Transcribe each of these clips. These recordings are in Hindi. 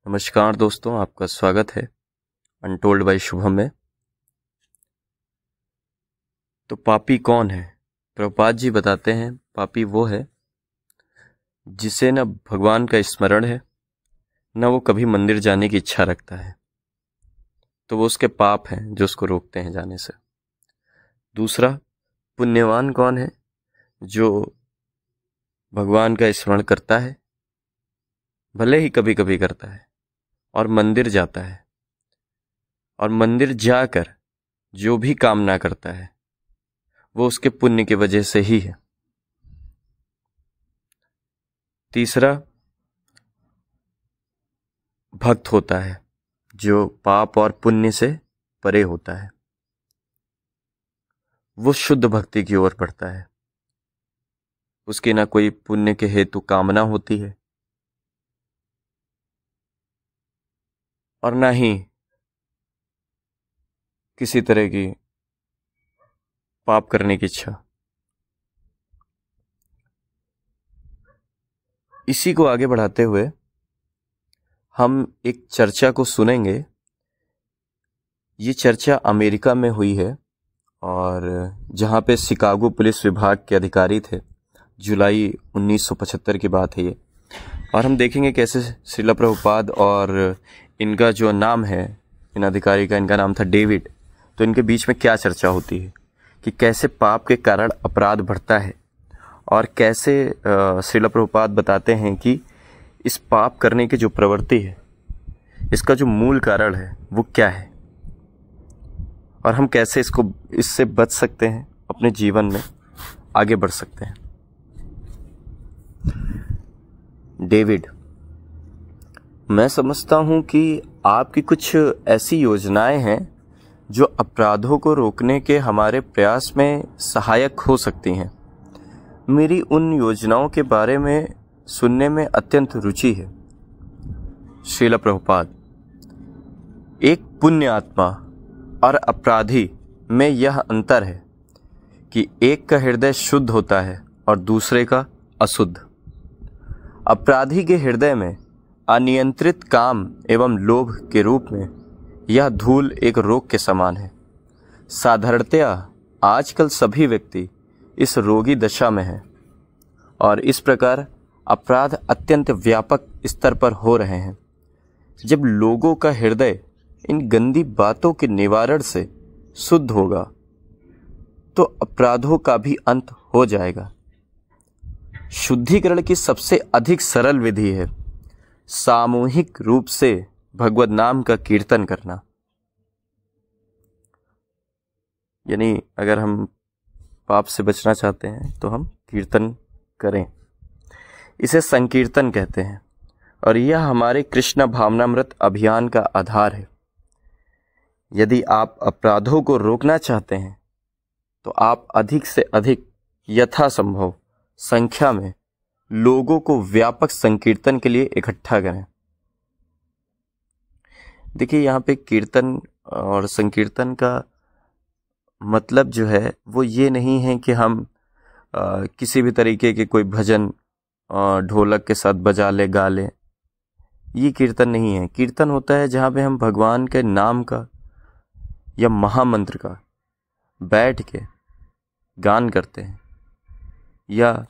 नमस्कार दोस्तों, आपका स्वागत है अनटोल्ड बाय शुभम में। तो पापी कौन है? प्रभुपाद जी बताते हैं पापी वो है जिसे न भगवान का स्मरण है, न वो कभी मंदिर जाने की इच्छा रखता है। तो वो उसके पाप हैं जो उसको रोकते हैं जाने से। दूसरा, पुण्यवान कौन है? जो भगवान का स्मरण करता है, भले ही कभी कभी करता है, और मंदिर जाता है, और मंदिर जाकर जो भी कामना करता है वो उसके पुण्य की वजह से ही है। तीसरा, भक्त होता है जो पाप और पुण्य से परे होता है, वो शुद्ध भक्ति की ओर बढ़ता है। उसकी ना कोई पुण्य के हेतु कामना होती है और ना ही किसी तरह की पाप करने की इच्छा। इसी को आगे बढ़ाते हुए हम एक चर्चा को सुनेंगे। ये चर्चा अमेरिका में हुई है और जहाँ पे शिकागो पुलिस विभाग के अधिकारी थे। जुलाई 1975 की बात है ये। और हम देखेंगे कैसे श्रील प्रभुपाद और इनका जो नाम है, इन अधिकारी का, इनका नाम था डेविड। तो इनके बीच में क्या चर्चा होती है कि कैसे पाप के कारण अपराध बढ़ता है और कैसे श्रील प्रभुपाद बताते हैं कि इस पाप करने की जो प्रवृत्ति है, इसका जो मूल कारण है वो क्या है और हम कैसे इससे बच सकते हैं, अपने जीवन में आगे बढ़ सकते हैं। डेविड, मैं समझता हूं कि आपकी कुछ ऐसी योजनाएं हैं जो अपराधों को रोकने के हमारे प्रयास में सहायक हो सकती हैं। मेरी उन योजनाओं के बारे में सुनने में अत्यंत रुचि है। श्रील प्रभुपाद, एक पुण्य आत्मा और अपराधी में यह अंतर है कि एक का हृदय शुद्ध होता है और दूसरे का अशुद्ध। अपराधी के हृदय में अनियंत्रित काम एवं लोभ के रूप में यह धूल एक रोग के समान है। साधारणतया आजकल सभी व्यक्ति इस रोगी दशा में हैं और इस प्रकार अपराध अत्यंत व्यापक स्तर पर हो रहे हैं। जब लोगों का हृदय इन गंदी बातों के निवारण से शुद्ध होगा तो अपराधों का भी अंत हो जाएगा। शुद्धिकरण की सबसे अधिक सरल विधि है सामूहिक रूप से भगवत नाम का कीर्तन करना। यानी अगर हम पाप से बचना चाहते हैं तो हम कीर्तन करें। इसे संकीर्तन कहते हैं और यह हमारे कृष्ण भावनामृत अभियान का आधार है। यदि आप अपराधों को रोकना चाहते हैं तो आप अधिक से अधिक यथासंभव संख्या में लोगों को व्यापक संकीर्तन के लिए इकट्ठा करें। देखिए, यहाँ पे कीर्तन और संकीर्तन का मतलब जो है वो ये नहीं है कि हम किसी भी तरीके के कोई भजन ढोलक के साथ बजा ले, गा ले। ये कीर्तन नहीं है। कीर्तन होता है जहाँ पे हम भगवान के नाम का या महामंत्र का बैठ के गान करते हैं, या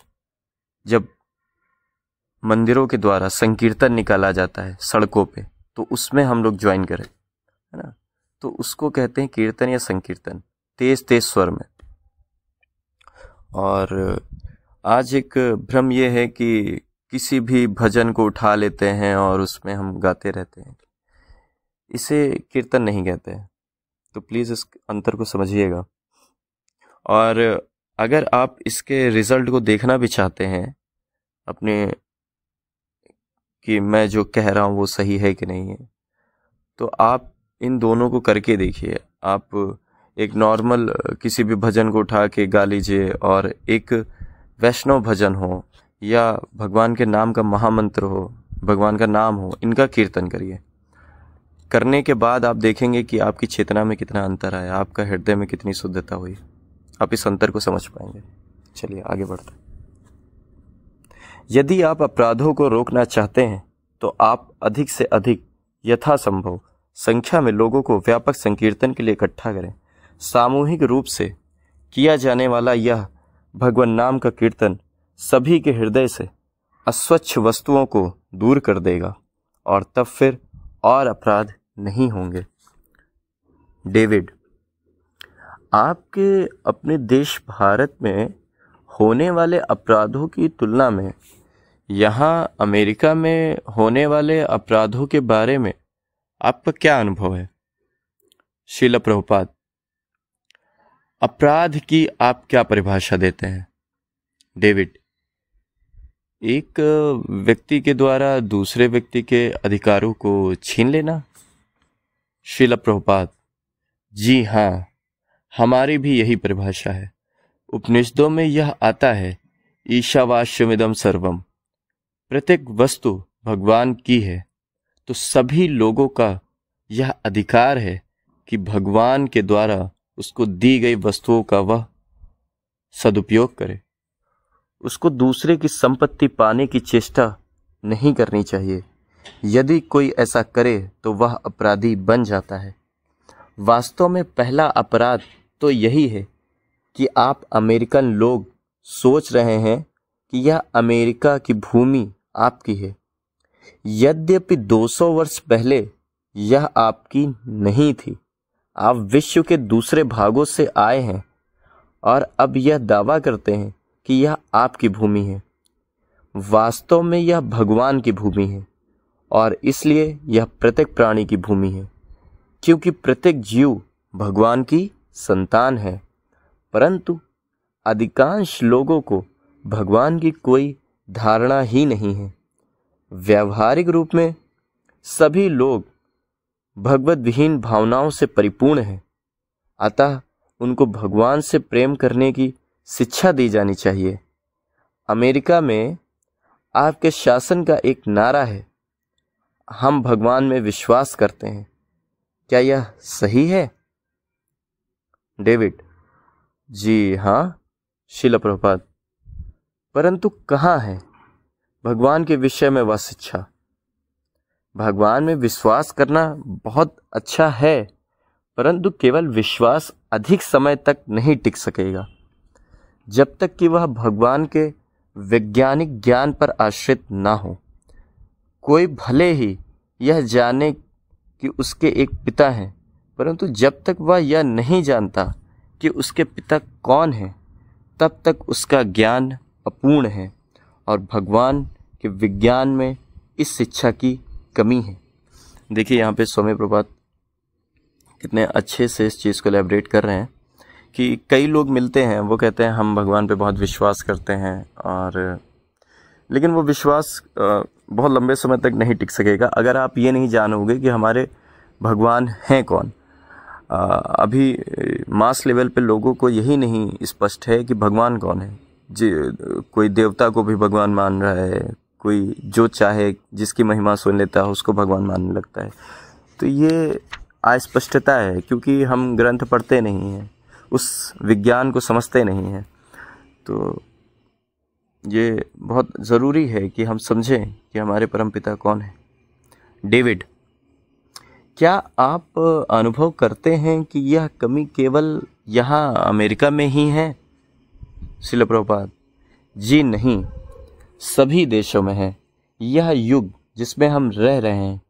जब मंदिरों के द्वारा संकीर्तन निकाला जाता है सड़कों पे तो उसमें हम लोग ज्वाइन करें, है ना। तो उसको कहते हैं कीर्तन या संकीर्तन, तेज तेज स्वर में। और आज एक भ्रम ये है कि किसी भी भजन को उठा लेते हैं और उसमें हम गाते रहते हैं। इसे कीर्तन नहीं कहते हैं। तो प्लीज़ इस अंतर को समझिएगा। और अगर आप इसके रिजल्ट को देखना भी चाहते हैं अपने, कि मैं जो कह रहा हूँ वो सही है कि नहीं है, तो आप इन दोनों को करके देखिए। आप एक नॉर्मल किसी भी भजन को उठा के गा लीजिए और एक वैष्णव भजन हो या भगवान के नाम का महामंत्र हो, भगवान का नाम हो, इनका कीर्तन करिए। करने के बाद आप देखेंगे कि आपकी चेतना में कितना अंतर आया, आपका हृदय में कितनी शुद्धता हुई। आप इस अंतर को समझ पाएंगे। चलिए आगे बढ़ते हैं। यदि आप अपराधों को रोकना चाहते हैं तो आप अधिक से अधिक यथासंभव संख्या में लोगों को व्यापक संकीर्तन के लिए इकट्ठा करें। सामूहिक रूप से किया जाने वाला यह भगवान नाम का कीर्तन सभी के हृदय से अस्वच्छ वस्तुओं को दूर कर देगा और तब फिर और अपराध नहीं होंगे। डेविड, आपके अपने देश भारत में होने वाले अपराधों की तुलना में यहाँ अमेरिका में होने वाले अपराधों के बारे में आपका क्या अनुभव है? श्रील प्रभुपाद, अपराध की आप क्या परिभाषा देते हैं? डेविड, एक व्यक्ति के द्वारा दूसरे व्यक्ति के अधिकारों को छीन लेना। श्रील प्रभुपाद, जी हाँ, हमारी भी यही परिभाषा है। उपनिषदों में यह आता है, ईशावास्यमिदं सर्वम, प्रत्येक वस्तु भगवान की है। तो सभी लोगों का यह अधिकार है कि भगवान के द्वारा उसको दी गई वस्तुओं का वह सदुपयोग करे। उसको दूसरे की संपत्ति पाने की चेष्टा नहीं करनी चाहिए। यदि कोई ऐसा करे तो वह अपराधी बन जाता है। वास्तव में पहला अपराध तो यही है कि आप अमेरिकन लोग सोच रहे हैं कि यह अमेरिका की भूमि आपकी है, यद्यपि 200 वर्ष पहले यह आपकी नहीं थी। आप विश्व के दूसरे भागों से आए हैं और अब यह दावा करते हैं कि यह आपकी भूमि है। वास्तव में यह भगवान की भूमि है और इसलिए यह प्रत्येक प्राणी की भूमि है, क्योंकि प्रत्येक जीव भगवान की संतान है। परंतु अधिकांश लोगों को भगवान की कोई धारणा ही नहीं है। व्यावहारिक रूप में सभी लोग भगवत विहीन भावनाओं से परिपूर्ण हैं। अतः उनको भगवान से प्रेम करने की शिक्षा दी जानी चाहिए। अमेरिका में आपके शासन का एक नारा है, हम भगवान में विश्वास करते हैं। क्या यह सही है? डेविड, जी हाँ श्रील प्रभुपाद, परंतु कहाँ है भगवान के विषय में वह शिक्षा? भगवान में विश्वास करना बहुत अच्छा है, परंतु केवल विश्वास अधिक समय तक नहीं टिक सकेगा जब तक कि वह भगवान के वैज्ञानिक ज्ञान पर आश्रित ना हो। कोई भले ही यह जाने कि उसके एक पिता हैं, परंतु जब तक वह यह नहीं जानता कि उसके पिता कौन हैं, तब तक उसका ज्ञान अपूर्ण है और भगवान के विज्ञान में इस शिक्षा की कमी है। देखिए यहाँ पे स्वामी प्रभुपाद कितने अच्छे से इस चीज़ को एलैबोरेट कर रहे हैं कि कई लोग मिलते हैं, वो कहते हैं हम भगवान पे बहुत विश्वास करते हैं, और लेकिन वो विश्वास बहुत लंबे समय तक नहीं टिक सकेगा अगर आप ये नहीं जानोगे कि हमारे भगवान हैं कौन। अभी मास लेवल पे लोगों को यही नहीं स्पष्ट है कि भगवान कौन है। कोई देवता को भी भगवान मान रहा है, कोई जो चाहे जिसकी महिमा सुन लेता है उसको भगवान मानने लगता है। तो ये अस्पष्टता है, क्योंकि हम ग्रंथ पढ़ते नहीं हैं, उस विज्ञान को समझते नहीं हैं। तो ये बहुत ज़रूरी है कि हम समझें कि हमारे परमपिता कौन है। डेविड, क्या आप अनुभव करते हैं कि यह कमी केवल यहाँ अमेरिका में ही है? श्रील प्रभुपाद, जी नहीं, सभी देशों में है। यह युग जिसमें हम रह रहे हैं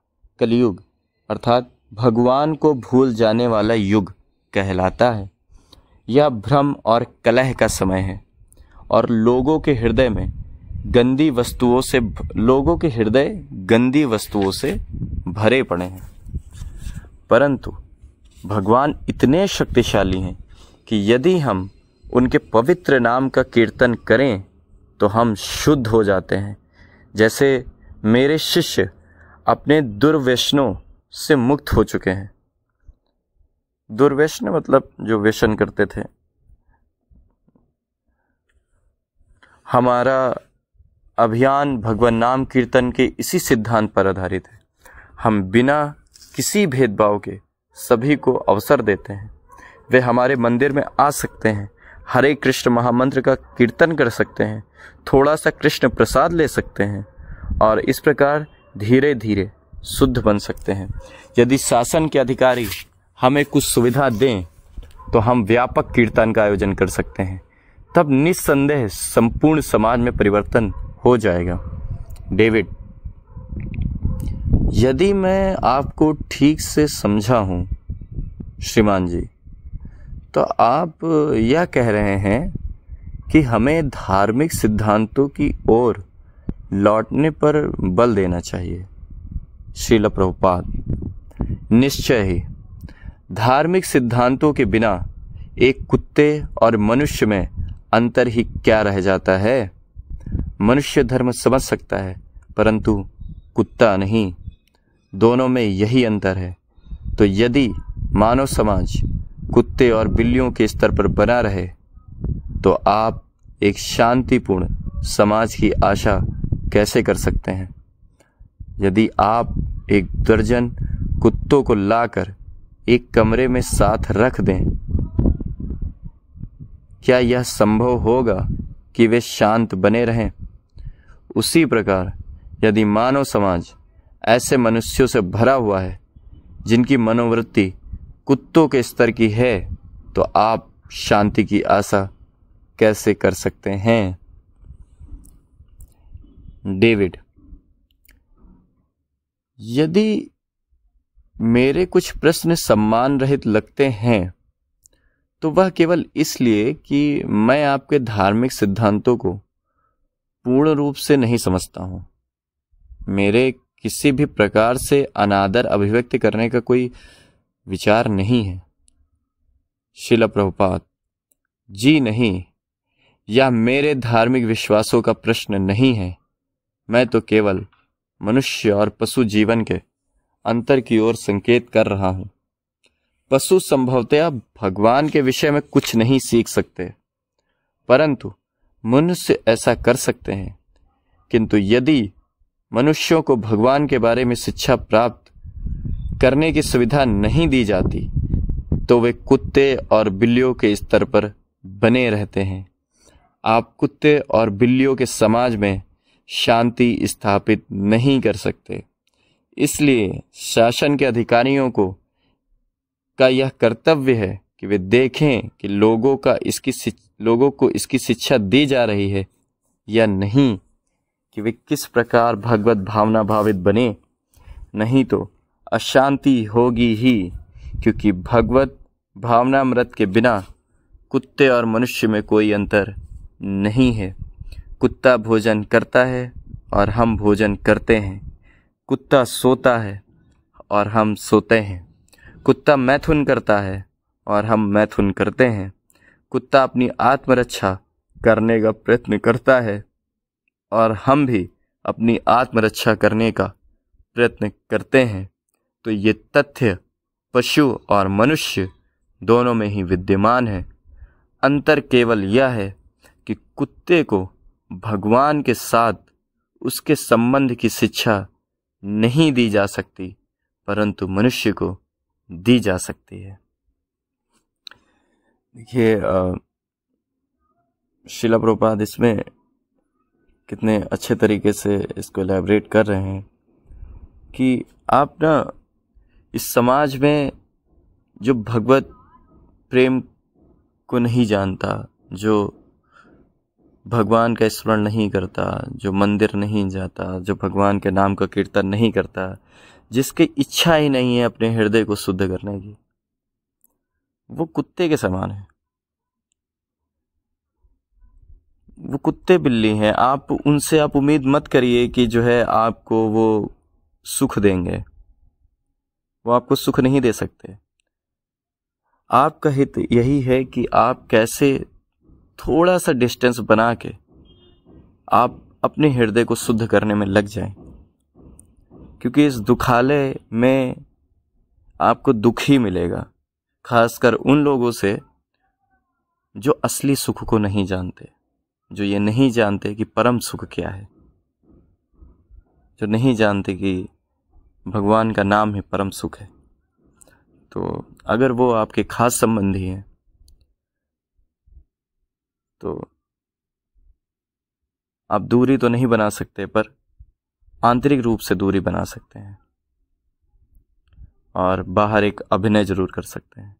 कलयुग अर्थात भगवान को भूल जाने वाला युग कहलाता है। यह भ्रम और कलह का समय है और लोगों के हृदय गंदी वस्तुओं से भरे पड़े हैं। परंतु भगवान इतने शक्तिशाली हैं कि यदि हम उनके पवित्र नाम का कीर्तन करें तो हम शुद्ध हो जाते हैं। जैसे मेरे शिष्य अपने दुर्व्यसनों से मुक्त हो चुके हैं। दुर्व्यसन मतलब जो व्यसन करते थे। हमारा अभियान भगवान नाम कीर्तन के इसी सिद्धांत पर आधारित है। हम बिना किसी भेदभाव के सभी को अवसर देते हैं। वे हमारे मंदिर में आ सकते हैं, हरे कृष्ण महामंत्र का कीर्तन कर सकते हैं, थोड़ा सा कृष्ण प्रसाद ले सकते हैं और इस प्रकार धीरे धीरे शुद्ध बन सकते हैं। यदि शासन के अधिकारी हमें कुछ सुविधा दें तो हम व्यापक कीर्तन का आयोजन कर सकते हैं, तब निस्संदेह संपूर्ण समाज में परिवर्तन हो जाएगा। डेविड, यदि मैं आपको ठीक से समझा हूं श्रीमान जी, तो आप यह कह रहे हैं कि हमें धार्मिक सिद्धांतों की ओर लौटने पर बल देना चाहिए। श्रील प्रभुपाद, निश्चय ही धार्मिक सिद्धांतों के बिना एक कुत्ते और मनुष्य में अंतर ही क्या रह जाता है। मनुष्य धर्म समझ सकता है परंतु कुत्ता नहीं, दोनों में यही अंतर है। तो यदि मानव समाज कुत्ते और बिल्लियों के स्तर पर बना रहे तो आप एक शांतिपूर्ण समाज की आशा कैसे कर सकते हैं। यदि आप एक दर्जन कुत्तों को लाकर एक कमरे में साथ रख दें, क्या यह संभव होगा कि वे शांत बने रहें? उसी प्रकार यदि मानव समाज ऐसे मनुष्यों से भरा हुआ है जिनकी मनोवृत्ति कुत्तों के स्तर की है, तो आप शांति की आशा कैसे कर सकते हैं। डेविड, यदि मेरे कुछ प्रश्न सम्मान रहित लगते हैं तो वह केवल इसलिए कि मैं आपके धार्मिक सिद्धांतों को पूर्ण रूप से नहीं समझता हूं। मेरे किसी भी प्रकार से अनादर अभिव्यक्त करने का कोई विचार नहीं है। श्रील प्रभुपाद, जी नहीं, यह मेरे धार्मिक विश्वासों का प्रश्न नहीं है। मैं तो केवल मनुष्य और पशु जीवन के अंतर की ओर संकेत कर रहा हूं। पशु संभवतः भगवान के विषय में कुछ नहीं सीख सकते, परंतु मनुष्य ऐसा कर सकते हैं। किंतु यदि मनुष्यों को भगवान के बारे में शिक्षा प्राप्त करने की सुविधा नहीं दी जाती तो वे कुत्ते और बिल्लियों के स्तर पर बने रहते हैं। आप कुत्ते और बिल्लियों के समाज में शांति स्थापित नहीं कर सकते। इसलिए शासन के अधिकारियों का यह कर्तव्य है कि वे देखें कि लोगों को इसकी शिक्षा दी जा रही है या नहीं, कि वे किस प्रकार भगवत भावना भावित बने। नहीं तो अशांति होगी ही, क्योंकि भगवत भावनामृत के बिना कुत्ते और मनुष्य में कोई अंतर नहीं है। कुत्ता भोजन करता है और हम भोजन करते हैं। कुत्ता सोता है और हम सोते हैं। कुत्ता मैथुन करता है और हम मैथुन करते हैं। कुत्ता अपनी आत्मरक्षा करने का प्रयत्न करता है और हम भी अपनी आत्मरक्षा करने का प्रयत्न करते हैं। तो ये तथ्य पशु और मनुष्य दोनों में ही विद्यमान है। अंतर केवल यह है कि कुत्ते को भगवान के साथ उसके संबंध की शिक्षा नहीं दी जा सकती, परंतु मनुष्य को दी जा सकती है। देखिए, श्रील प्रभुपाद इसमें कितने अच्छे तरीके से इसको एलैबोरेट कर रहे हैं कि आप ना इस समाज में जो भगवत प्रेम को नहीं जानता, जो भगवान का स्मरण नहीं करता, जो मंदिर नहीं जाता, जो भगवान के नाम का कीर्तन नहीं करता, जिसकी इच्छा ही नहीं है अपने हृदय को शुद्ध करने की, वो कुत्ते के समान है। वो कुत्ते बिल्ली हैं। आप उनसे उम्मीद मत करिए कि जो है आपको वो सुख देंगे। वो आपको सुख नहीं दे सकते। आपका हित यही है कि आप कैसे थोड़ा सा डिस्टेंस बना के आप अपने हृदय को शुद्ध करने में लग जाएं, क्योंकि इस दुखालय में आपको दुख ही मिलेगा, खासकर उन लोगों से जो असली सुख को नहीं जानते, जो ये नहीं जानते कि परम सुख क्या है, जो नहीं जानते कि भगवान का नाम ही परम सुख है। तो अगर वो आपके खास संबंधी हैं तो आप दूरी तो नहीं बना सकते, पर आंतरिक रूप से दूरी बना सकते हैं और बाहर एक अभिनय जरूर कर सकते हैं,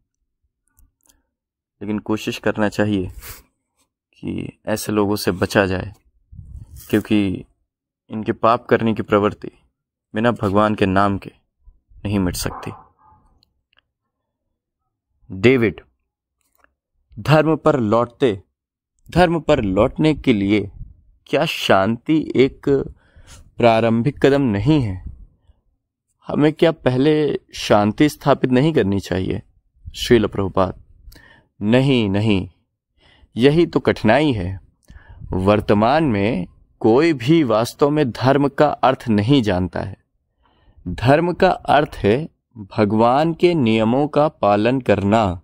लेकिन कोशिश करना चाहिए कि ऐसे लोगों से बचा जाए, क्योंकि इनके पाप करने की प्रवृत्ति बिना भगवान के नाम के नहीं मिट सकती। डेविड, धर्म पर लौटने के लिए क्या शांति एक प्रारंभिक कदम नहीं है? हमें क्या पहले शांति स्थापित नहीं करनी चाहिए? श्रील प्रभुपाद, नहीं, यही तो कठिनाई है। वर्तमान में कोई भी वास्तव में धर्म का अर्थ नहीं जानता है। धर्म का अर्थ है भगवान के नियमों का पालन करना,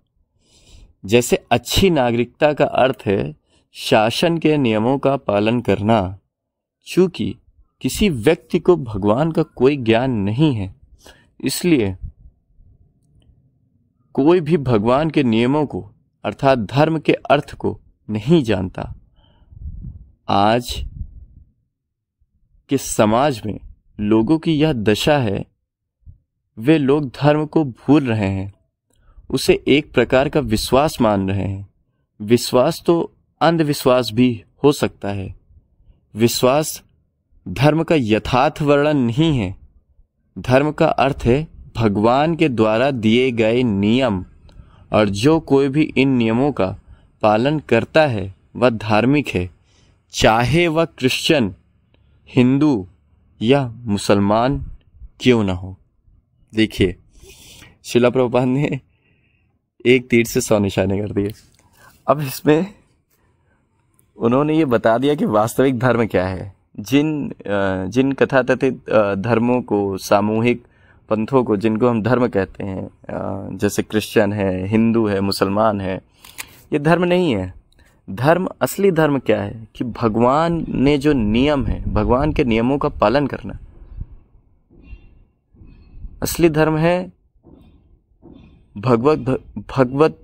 जैसे अच्छी नागरिकता का अर्थ है शासन के नियमों का पालन करना। चूंकि किसी व्यक्ति को भगवान का कोई ज्ञान नहीं है, इसलिए कोई भी भगवान के नियमों को अर्थात धर्म के अर्थ को नहीं जानता। आज के समाज में लोगों की यह दशा है, वे लोग धर्म को भूल रहे हैं, उसे एक प्रकार का विश्वास मान रहे हैं। विश्वास तो अंधविश्वास भी हो सकता है। विश्वास धर्म का यथार्थ वर्णन नहीं है। धर्म का अर्थ है भगवान के द्वारा दिए गए नियम, और जो कोई भी इन नियमों का पालन करता है वह धार्मिक है, चाहे वह क्रिश्चियन, हिंदू या मुसलमान क्यों ना हो। देखिए, शिला प्रभुपाद ने एक तीर से 100 निशाने कर दिए। अब इसमें उन्होंने ये बता दिया कि वास्तविक धर्म क्या है। जिन कथाकथित धर्मों को, सामूहिक पंथों को, जिनको हम धर्म कहते हैं, जैसे क्रिश्चियन है, हिंदू है, मुसलमान है, ये धर्म नहीं है। धर्म, असली धर्म क्या है कि भगवान ने जो नियम है, भगवान के नियमों का पालन करना असली धर्म है। भगवत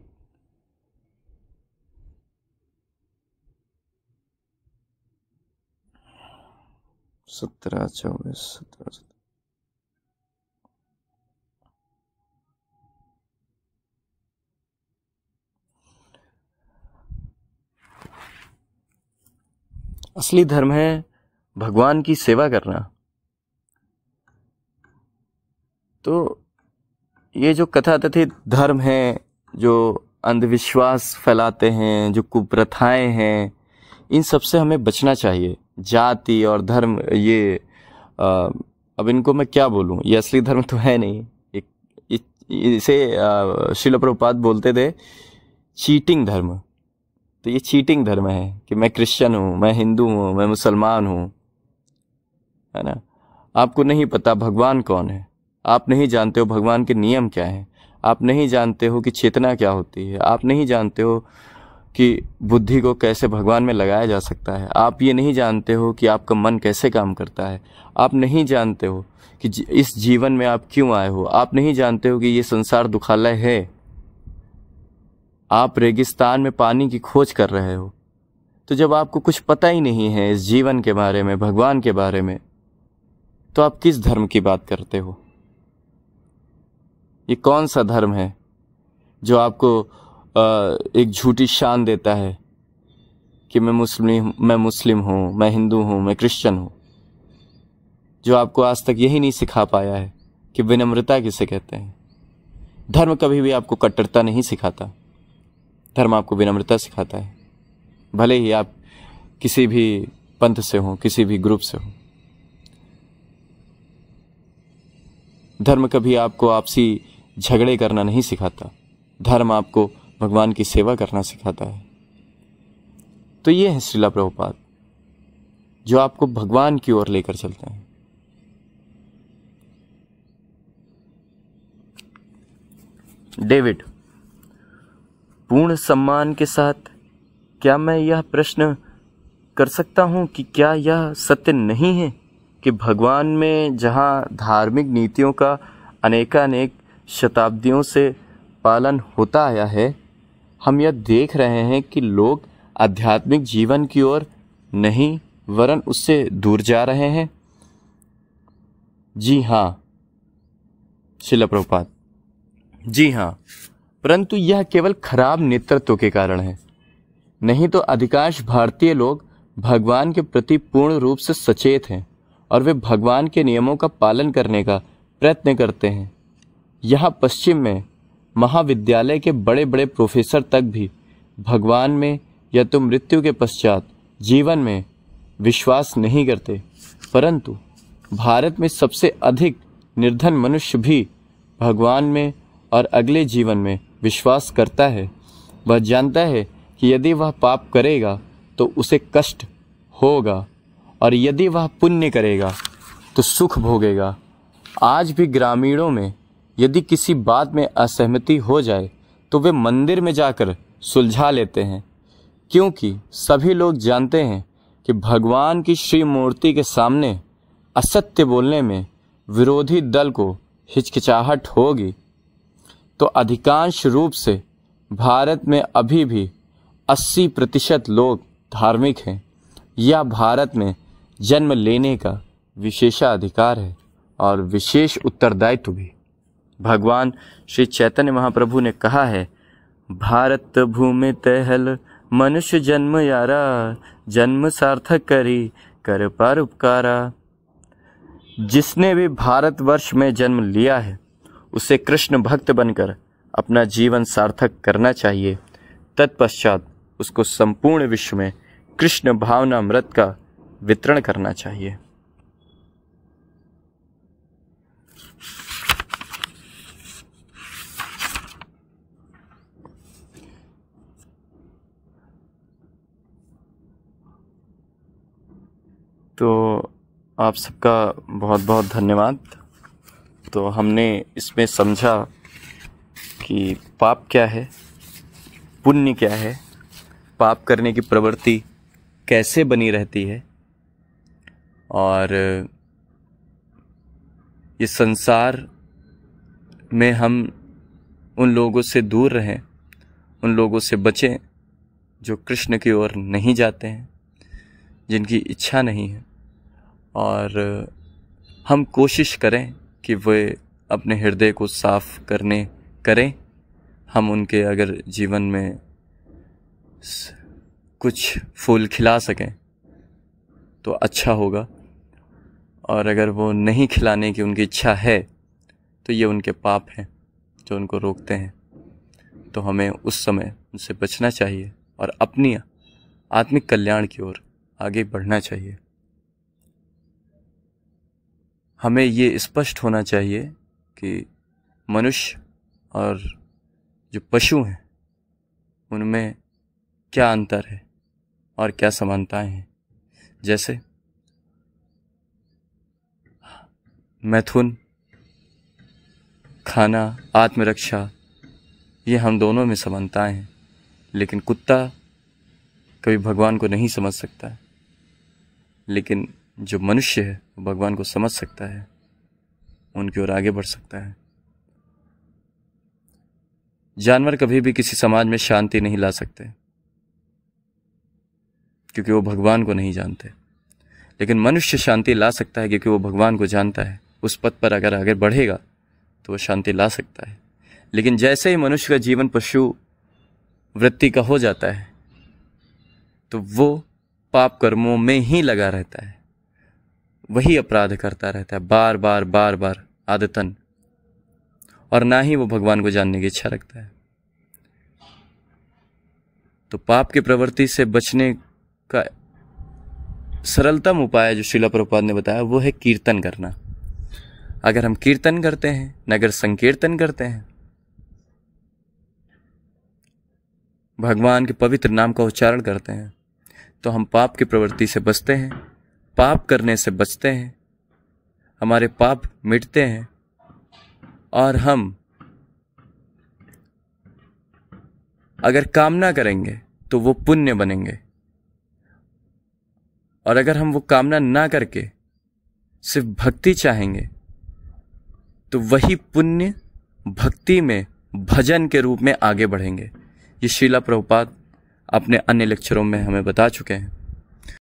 17-24 असली धर्म है भगवान की सेवा करना। तो ये जो कथाकथित धर्म हैं, जो अंधविश्वास फैलाते हैं, जो कुप्रथाएं हैं, इन सब से हमें बचना चाहिए। जाति और धर्म, ये अब इनको मैं क्या बोलूं, ये असली धर्म तो है नहीं। इसे श्रील प्रभुपाद बोलते थे चीटिंग धर्म। तो ये चीटिंग धर्म है कि मैं क्रिश्चियन हूं, मैं हिंदू हूं, मैं मुसलमान हूं, है ना। आपको नहीं पता भगवान कौन है, आप नहीं जानते हो भगवान के नियम क्या हैं, आप नहीं जानते हो कि चेतना क्या होती है, आप नहीं जानते हो कि बुद्धि को कैसे भगवान में लगाया जा सकता है, आप ये नहीं जानते हो कि आपका मन कैसे काम करता है, आप नहीं जानते हो कि इस जीवन में आप क्यों आए हो, आप नहीं जानते हो कि ये संसार दुखालय है, आप रेगिस्तान में पानी की खोज कर रहे हो। तो जब आपको कुछ पता ही नहीं है इस जीवन के बारे में, भगवान के बारे में, तो आप किस धर्म की बात करते हो? ये कौन सा धर्म है जो आपको एक झूठी शान देता है कि मैं मुस्लिम हूं, मैं हिंदू हूं, मैं क्रिश्चियन हूं, जो आपको आज तक यही नहीं सिखा पाया है कि विनम्रता किसे कहते हैं। धर्म कभी भी आपको कट्टरता नहीं सिखाता, धर्म आपको विनम्रता सिखाता है, भले ही आप किसी भी पंथ से हो, किसी भी ग्रुप से हो। धर्म कभी आपको आपसी झगड़े करना नहीं सिखाता, धर्म आपको भगवान की सेवा करना सिखाता है। तो ये है श्रीला प्रभुपाद, जो आपको भगवान की ओर लेकर चलते हैं। डेविड, पूर्ण सम्मान के साथ क्या मैं यह प्रश्न कर सकता हूं कि क्या यह सत्य नहीं है कि भगवान में जहां धार्मिक नीतियों का अनेकानेक शताब्दियों से पालन होता आया है, हम यह देख रहे हैं कि लोग आध्यात्मिक जीवन की ओर नहीं वरन उससे दूर जा रहे हैं। जी हाँ श्रील प्रभुपाद, जी हाँ, परंतु यह केवल खराब नेतृत्व के कारण है। नहीं तो अधिकांश भारतीय लोग भगवान के प्रति पूर्ण रूप से सचेत हैं और वे भगवान के नियमों का पालन करने का प्रयत्न करते हैं। यहाँ पश्चिम में महाविद्यालय के बड़े बड़े प्रोफेसर तक भी भगवान में या तो मृत्यु के पश्चात जीवन में विश्वास नहीं करते, परंतु भारत में सबसे अधिक निर्धन मनुष्य भी भगवान में और अगले जीवन में विश्वास करता है। वह जानता है कि यदि वह पाप करेगा तो उसे कष्ट होगा और यदि वह पुण्य करेगा तो सुख भोगेगा। आज भी ग्रामीणों में यदि किसी बात में असहमति हो जाए तो वे मंदिर में जाकर सुलझा लेते हैं, क्योंकि सभी लोग जानते हैं कि भगवान की श्री मूर्ति के सामने असत्य बोलने में विरोधी दल को हिचकिचाहट होगी। तो अधिकांश रूप से भारत में अभी भी 80% लोग धार्मिक हैं या भारत में जन्म लेने का विशेषाधिकार है और विशेष उत्तरदायित्व भी। भगवान श्री चैतन्य महाप्रभु ने कहा है, भारत भूमि तहल मनुष्य जन्म यारा, जन्म सार्थक करी कर पर उपकारा। जिसने भी भारतवर्ष में जन्म लिया है उसे कृष्ण भक्त बनकर अपना जीवन सार्थक करना चाहिए। तत्पश्चात उसको संपूर्ण विश्व में कृष्ण भावनामृत का वितरण करना चाहिए। तो आप सबका बहुत बहुत धन्यवाद। तो हमने इसमें समझा कि पाप क्या है, पुण्य क्या है, पाप करने की प्रवृत्ति कैसे बनी रहती है, और ये संसार में हम उन लोगों से दूर रहें, उन लोगों से बचें जो कृष्ण की ओर नहीं जाते हैं, जिनकी इच्छा नहीं है, और हम कोशिश करें कि वे अपने हृदय को साफ करें। हम उनके अगर जीवन में कुछ फूल खिला सकें तो अच्छा होगा, और अगर वो नहीं खिलाने की उनकी इच्छा है तो ये उनके पाप हैं जो उनको रोकते हैं। तो हमें उस समय उनसे बचना चाहिए और अपनी आत्मिक कल्याण की ओर आगे बढ़ना चाहिए। हमें ये स्पष्ट होना चाहिए कि मनुष्य और जो पशु हैं उनमें क्या अंतर है और क्या समानताएं हैं। जैसे मैथुन, खाना, आत्मरक्षा, ये हम दोनों में समानताएं हैं, लेकिन कुत्ता कभी भगवान को नहीं समझ सकता है, लेकिन जो मनुष्य है वो भगवान को समझ सकता है, उनकी ओर आगे बढ़ सकता है। जानवर कभी भी किसी समाज में शांति नहीं ला सकते क्योंकि वो भगवान को नहीं जानते, लेकिन मनुष्य शांति ला सकता है क्योंकि वो भगवान को जानता है। उस पथ पर अगर आगे बढ़ेगा तो वो शांति ला सकता है। लेकिन जैसे ही मनुष्य का जीवन पशु वृत्ति का हो जाता है तो वो पाप कर्मों में ही लगा रहता है, वही अपराध करता रहता है बार बार आदतन, और ना ही वो भगवान को जानने की इच्छा रखता है। तो पाप की प्रवृत्ति से बचने का सरलतम उपाय जो श्रील प्रभुपाद ने बताया वो है कीर्तन करना। अगर हम कीर्तन करते हैं, नगर संकीर्तन करते हैं, भगवान के पवित्र नाम का उच्चारण करते हैं, तो हम पाप की प्रवृत्ति से बचते हैं, पाप करने से बचते हैं, हमारे पाप मिटते हैं और हम अगर कामना करेंगे तो वो पुण्य बनेंगे, और अगर हम वो कामना ना करके सिर्फ भक्ति चाहेंगे तो वही पुण्य भक्ति में भजन के रूप में आगे बढ़ेंगे। ये श्रील प्रभुपाद अपने अन्य लेक्चरों में हमें बता चुके हैं।